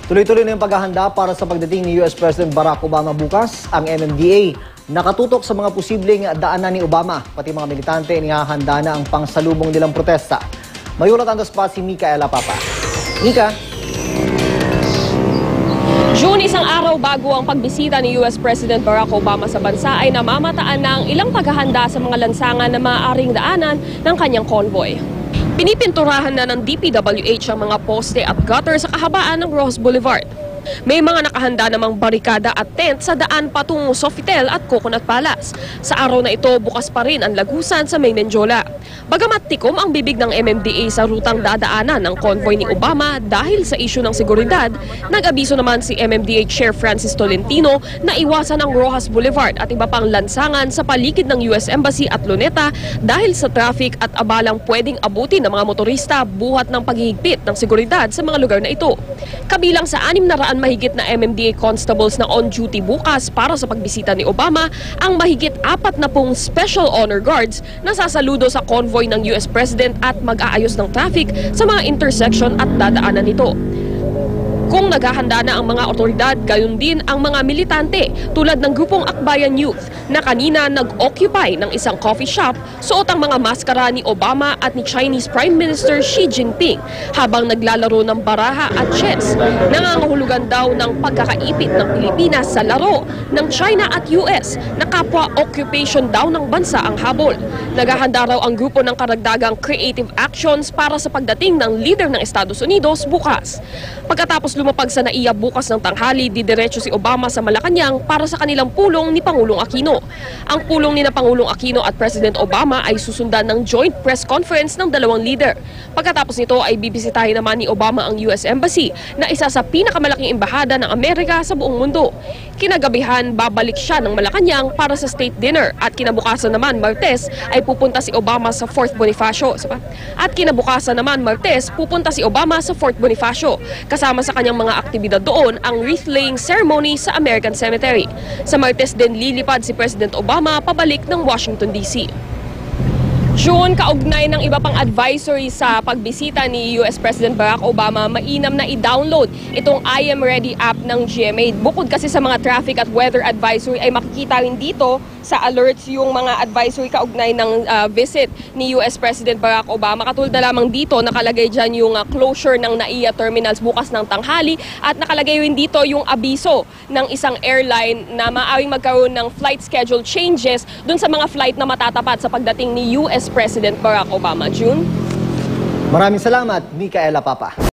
Tuloy-tuloy na yung paghahanda para sa pagdating ni US President Barack Obama bukas. Ang MMDA nakatutok sa mga posibleng daanan ni Obama. Pati mga militante nihahanda na ang pangsalubong nilang protesta. May ulat on the spot si Micaela Papa. Mika? June, isang araw bago ang pagbisita ni US President Barack Obama sa bansa ay namamataan ng ilang paghahanda sa mga lansangan na maaaring daanan ng kanyang convoy. Pinipinturahan na ng DPWH ang mga poste at gutter sa kahabaan ng Rojas Boulevard. May mga nakahanda namang barikada at tent sa daan patungo Sofitel at Coconut Palace. Sa araw na ito, bukas pa rin ang lagusan sa May Menjola. Bagamat tikom ang bibig ng MMDA sa rutang dadaanan ng convoy ni Obama dahil sa isyu ng seguridad, nag-abiso naman si MMDA Chair Francis Tolentino na iwasan ang Rojas Boulevard at iba pang lansangan sa paligid ng US Embassy at Luneta dahil sa traffic at abalang pwedeng abutin ng mga motorista buhat ng paghihigpit ng seguridad sa mga lugar na ito. Kabilang sa 600 mahigit na MMDA constables na on-duty bukas para sa pagbisita ni Obama ang mahigit 40 special honor guards na sasaludo sa convoy ng US President at mag-aayos ng traffic sa mga intersection at dadaanan nito. Kung naghahanda na ang mga otoridad, gayon din ang mga militante tulad ng grupong Akbayan Youth na kanina nag-occupy ng isang coffee shop suot ang mga maskara ni Obama at ni Chinese Prime Minister Xi Jinping habang naglalaro ng baraha at chess. Nangangahulugan daw ng pagkakaipit ng Pilipinas sa laro ng China at US na kapwa occupation daw ng bansa ang habol. Naghahanda raw ang grupo ng karagdagang creative actions para sa pagdating ng leader ng Estados Unidos bukas. Pagkatapos lumapag sa NAIA bukas ng tanghali, didiretso si Obama sa Malacanang para sa kanilang pulong ni Pangulong Aquino. Ang pulong ni na Pangulong Aquino at President Obama ay susundan ng joint press conference ng dalawang leader. Pagkatapos nito ay bibisitahin naman ni Obama ang US Embassy na isa sa pinakamalaking embahada ng Amerika sa buong mundo. Kinagabihan, babalik siya ng Malacanang para sa state dinner at kinabukasan naman Martes ay pupunta si Obama sa Fort Bonifacio. At kinabukasan naman Martes, pupunta si Obama sa Fort Bonifacio. Kasama sa kanyang mga aktibidad doon ang wreath-laying ceremony sa American Cemetery. Sa Martes din lilipad si President Obama pabalik ng Washington, D.C. June, kaugnay ng iba pang advisory sa pagbisita ni US President Barack Obama, mainam na i-download itong I Am Ready app ng GMA. Bukod kasi sa mga traffic at weather advisory ay makikita rin dito sa alerts yung mga advisory kaugnay ng visit ni US President Barack Obama. Katulad na lamang dito, nakalagay dyan yung closure ng NAIA terminals bukas ng tanghali at nakalagay rin dito yung abiso ng isang airline na maaaring magkaroon ng flight schedule changes dun sa mga flight na matatapat sa pagdating ni US President Barack Obama. June? Maraming salamat, Micaela Papa.